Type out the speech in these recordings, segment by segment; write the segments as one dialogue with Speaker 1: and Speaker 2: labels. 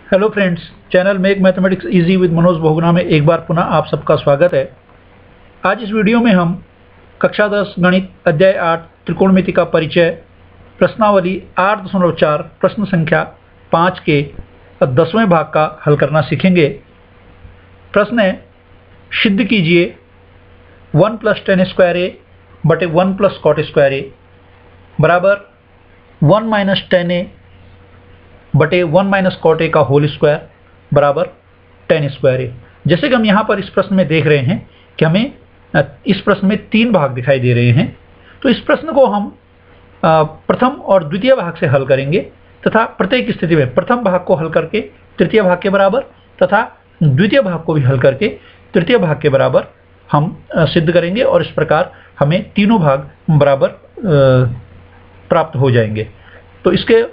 Speaker 1: Hello friends, channel make mathematics easy with Manoj Bahuguna में एक बार पुनः आप सबका स्वागत है। आज इस वीडियो में हम कक्षा 10 गणित अध्याय 8 त्रिकोणमिति का परिचय प्रश्नावली 8.4 प्रश्न संख्या 5 के 10वें भाग का हल करना सीखेंगे। प्रश्न है, सिद्ध कीजिए 1 + tan स्क्वायर a बटे 1 + cot स्क्वायर a बराबर 1 - tan a बटे 1 - cot a का होल स्क्वायर बराबर tan स्क्वायर a। जैसे कि हम यहाँ पर इस प्रश्न में देख रहे हैं कि हमें इस प्रश्न में 3 भाग दिखाई दे रहे हैं, तो इस प्रश्न को हम प्रथम और द्वितीय भाग से हल करेंगे तथा प्रत्येक स्थिति में प्रथम भाग को हल करके तृतीय भाग के बराबर तथा द्वितीय भाग को भी हल करके तृतीय भाग के बराबर हम सिद्ध करेंगे और इस प्रकार हमें तीनों भाग बराबर प्राप्त हो जाएंगे। तो इसके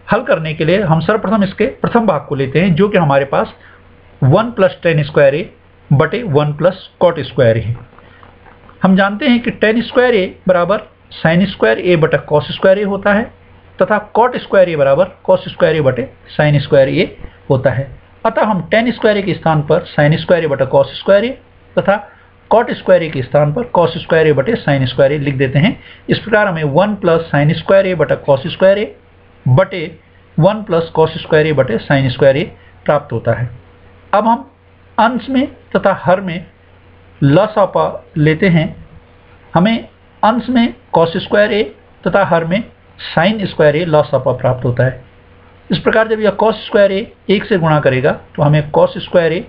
Speaker 1: हल करने के लिए हम सर्वप्रथम इसके प्रथम भाग को लेते हैं, जो कि हमारे पास 1 + tan स्क्वायर a बटे 1 + cot स्क्वायर a है। हम जानते हैं कि tan स्क्वायर a बराबर sin स्क्वायर a बटा cos स्क्वायर a होता है तथा cot स्क्वायर a बराबर cos स्क्वायर a बटे sin स्क्वायर a होता है। अतः हम tan स्क्वायर a के स्थान पर sin स्क्वायर a बटा cos स्क्वायर a तथा cot स्क्वायर a के स्थान पर cos स्क्वायर a बटे sin स्क्वायर a लिख देते हैं। इस प्रकार हमें 1 + sin स्क्वायर a बटा cos स्क्वायर a बटे 1 + cos स्क्वायर a बटे sin स्क्वायर a प्राप्त होता है। अब हम अंश में तथा हर में लसापा लेते हैं। हमें अंश में cos स्क्वायर a तथा हर में sin स्क्वायर a लसापा प्राप्त होता है। इस प्रकार जब यह cos स्क्वायर a 1 से गुणा करेगा तो हमें cos स्क्वायर a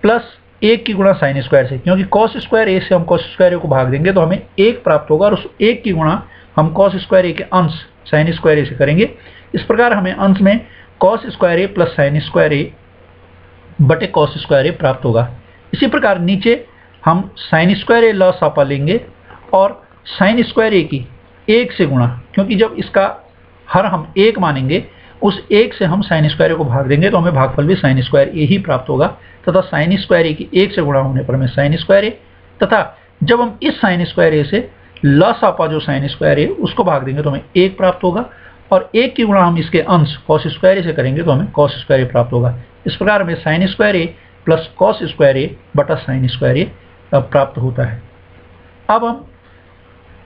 Speaker 1: प्लस 1 की गुणा sin स्क्वायर से, क्योंकि cos स्क्वायर a से हम cos स्क्वायर a को भाग देंगे तो हमें 1 प्राप्त होगा और उस 1 की गुणा हम cos स्क्वायर a के अंश sin स्क्वायर a से करेंगे। इस प्रकार हमें अंश में cos square a plus sin square a बटे cos स्क्वायर a प्राप्त होगा। इसी प्रकार नीचे हम sin स्क्वायर a लसापा लेंगे और sin स्क्वायर a की 1 से गुणा, क्योंकि जब इसका हर हम 1 मानेंगे उस 1 से हम sin स्क्वायर a को भाग देंगे तो हमें भागफल भी sin स्क्वायर a ही प्राप्त होगा तथा sin स्क्वायर a की 1 से गुणा होने पर हमें sin स्क्वायर a तथा जब हम इस sin स्क्वायर a से लसापा जो sin स्क्वायर a उसको भाग देंगे तो हमें 1 प्राप्त होगा और 1 की गुणा हम इसके अंश cos स्क्वायर a से करेंगे तो हमें cos स्क्वायर a प्राप्त होगा। इस प्रकार हमें sin square a plus cos square a बटा sin स्क्वायर a प्राप्त होता है। अब हम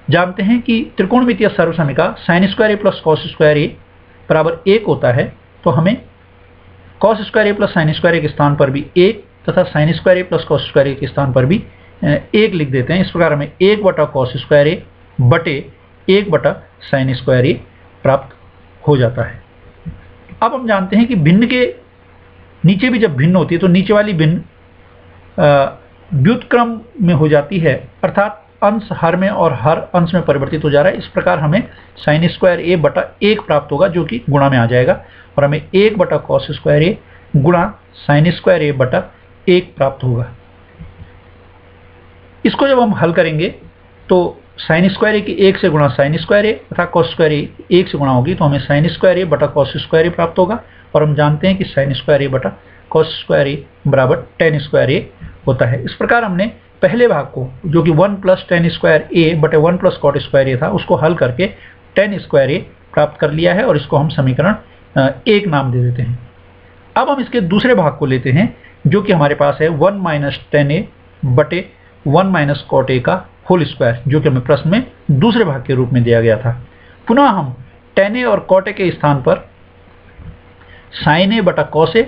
Speaker 1: जानते हैं कि त्रिकोणमितीय सर्वसमीका sin square a plus cos square a बराबर 1 होता है, तो हमें cos square a plus sin square a के स्थान पर भी 1 तथा sin square a plus cos square a के स्थान पर भी 1 लिख देते हैं। इस प्रकार हमें 1 बटा cos स्क्वायर a बटे 1 बटा sin स्क्वायर a प्राप्त हो जाता है। अब हम जानते हैं कि भिन्न के नीचे भी जब भिन्न होती है तो नीचे वाली भिन्न व्युत्क्रम में हो जाती है, अर्थात अंश हर में और हर अंश में परिवर्तित हो जा रहा है। इस प्रकार हमें sin स्क्वायर a बटा 1 प्राप्त होगा, जो कि गुणा में आ जाएगा और हमें 1 बटा cos स्क्वायर a गुणा sin स्क्वायर a बटा 1 प्राप्त होगा। इसको जब हम हल करेंगे तो sin स्क्वायर a की 1 से गुणा sin स्क्वायर a तथा cos स्क्वायर a 1 से गुणा होगी तो हमें sin स्क्वायर a बटा cos स्क्वायर a प्राप्त होगा और हम जानते हैं कि sin स्क्वायर a बटा cos स्क्वायर a बराबर tan स्क्वायर a होता है। इस प्रकार हमने पहले भाग को, जो कि 1 + tan स्क्वायर a बटे 1 + cot स्क्वायर a था, उसको हल करके tan स्क्वायर a प्राप्त कर लिया है और इसको हम समीकरण 1 नाम दे देते हैं। अब हम इसके दूसरे भाग को लेते हैं, जो कि हमारे पास है 1 - tan a बटे 1 - cot a का होल स्क्वायर, जो कि हमें प्रश्न में दूसरे भाग के रूप में दिया गया था। पुनः हम tan a और cot a के स्थान पर sin a बटा cos a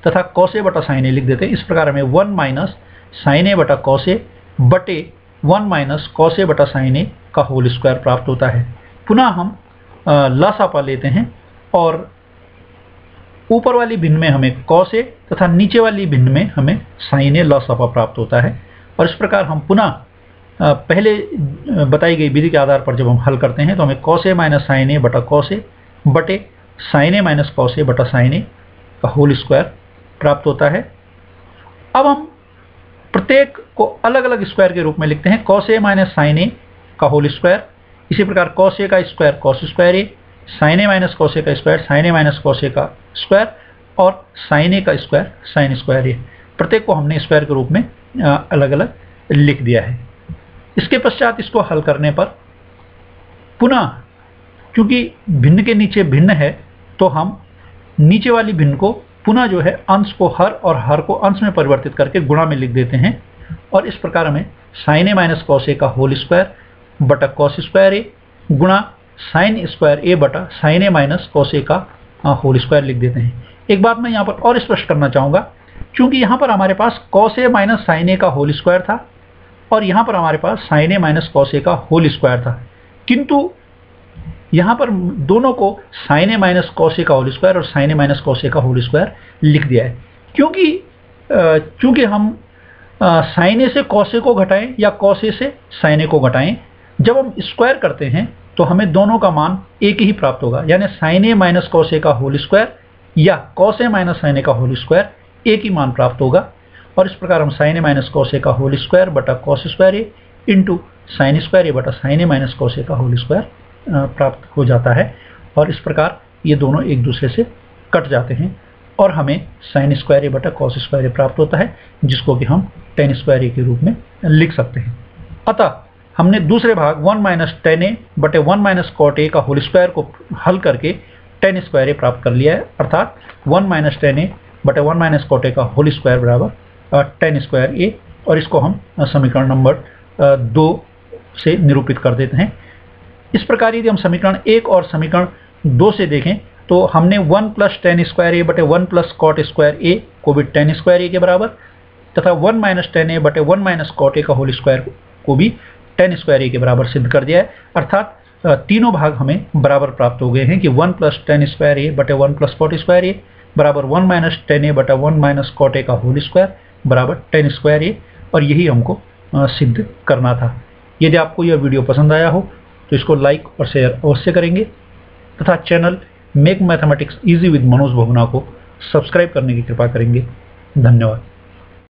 Speaker 1: तथा cos a बटा sin a लिख देते हैं। इस प्रकार हमें 1 - sin a बटा cos a बटे 1 - cos a बटा sin a का होल स्क्वायर प्राप्त होता है। पुनः हम लसापा लेते हैं और ऊपर वाली भिन्न में हमें cos a तथा नीचे वाली भिन्न में हमें sin a लसापा प्राप्त होता है और इस प्रकार हम पुनः पहले बताई गई विधि के आधार पर जब हम हल करते हैं तो हमें cos a - sin a बटा cos a बटे sin a - cos a बटा sin a का होल स्क्वायर प्राप्त होता है। अब हम प्रत्येक को अलग अलग स्क्वायर के रूप में लिखते हैं। cos a - sin a का होल स्क्वायर, इसी प्रकार cos a का square cos square a, sin a - cos a का square sin a - cos a का स्क्वायर और sin a का स्क्वायर sin स्क्वायर a। प्रत्येक को हमने स्क्वायर के रूप में अलग अलग लिख दिया है। इसके पश्चात इसको हल करने पर पुनः, क्योंकि भिन्न के नीचे भिन्न है, तो हम नीचे वाली भिन्न को पुनः जो है अंश को हर और हर को अंश में परिवर्तित करके गुणा में लिख देते हैं और इस प्रकार हमें sin a minus cos A का होल स्क्वायर बटा कॉस स्क्वायर ए गुणा साइन स्क्वायर ए बटा sin a minus cos A का होल स्क्वायर लिख देते हैं। एक बात मैं यहाँ पर और स्पष्ट करना चाहूँगा, क्योंकि यहाँ पर हमारे पास कॉस ए माइनस साइन ए का होल स्क्वायर था और यहाँ पर हमारे पास sign A minus cos A का होल स्क्वायर था, किंतु यहाँ पर दोनों को sign A minus cos A का होल स्क्वायर और sign A minus cos A का होल स्क्वायर लिख दिया है। क्योंकि हम साइन ए से कॉस ए को घटाएं या कॉस ए से साइन ए को घटाएं, जब हम स्क्वायर करते हैं तो हमें दोनों का मान एक ही प्राप्त होगा, यानी sign A minus cos A का होल स्क्वायर या कॉस ए माइनस साइन ए का होल स्क्वायर एक ही मान प्राप्त होगा। और इस प्रकार हम sign A minus cos A का होल स्क्वायर बटा कॉस स्क्वायर ए इंटू साइन स्क्वायर ए बटा sign A minus cos A का होल स्क्वायर प्राप्त हो जाता है और इस प्रकार ये दोनों एक दूसरे से कट जाते हैं और हमें साइन स्क्वायर ए बटा कॉस स्क्वायर ए प्राप्त होता है, जिसको कि हम टेन स्क्वायर ए के रूप में लिख सकते हैं। अतः हमने दूसरे भाग 1 माइनस टेन ए बटे 1 माइनस कॉट ए का होल स्क्वायर को हल करके टेन स्क्वायर ए प्राप्त कर लिया है, अर्थात 1 माइनस टेन ए बटे 1 माइनस कॉट ए का होल स्क्वायर बराबर टेन स्क्वायर ए, और इसको हम समीकरण नंबर 2 से निरूपित कर देते हैं। इस प्रकार यदि हम समीकरण 1 और समीकरण 2 से देखें तो हमने 1 प्लस टेन स्क्वायर ए बटे 1 प्लस कॉट स्क्वायर ए को भी टेन स्क्वायर ए के बराबर तथा 1 माइनस टेन ए बटे 1 माइनस कॉट ए का होल स्क्वायर को भी टेन स्क्वायर ए के बराबर सिद्ध कर दिया है, अर्थात तीनों भाग हमें बराबर प्राप्त हो गए हैं कि 1 प्लस टेन स्क्वायर ए बटे 1 प्लस कॉट स्क्वायर ए बराबर 1 माइनस टेन ए बटा 1 माइनस कॉट ए का होल स्क्वायर बराबर टेन स्क्वायर ए, और यही हमको सिद्ध करना था। यदि आपको यह वीडियो पसंद आया हो तो इसको लाइक और शेयर अवश्य करेंगे तथा channel make mathematics easy with Manoj Bahuguna को सब्सक्राइब करने की कृपा करेंगे। धन्यवाद।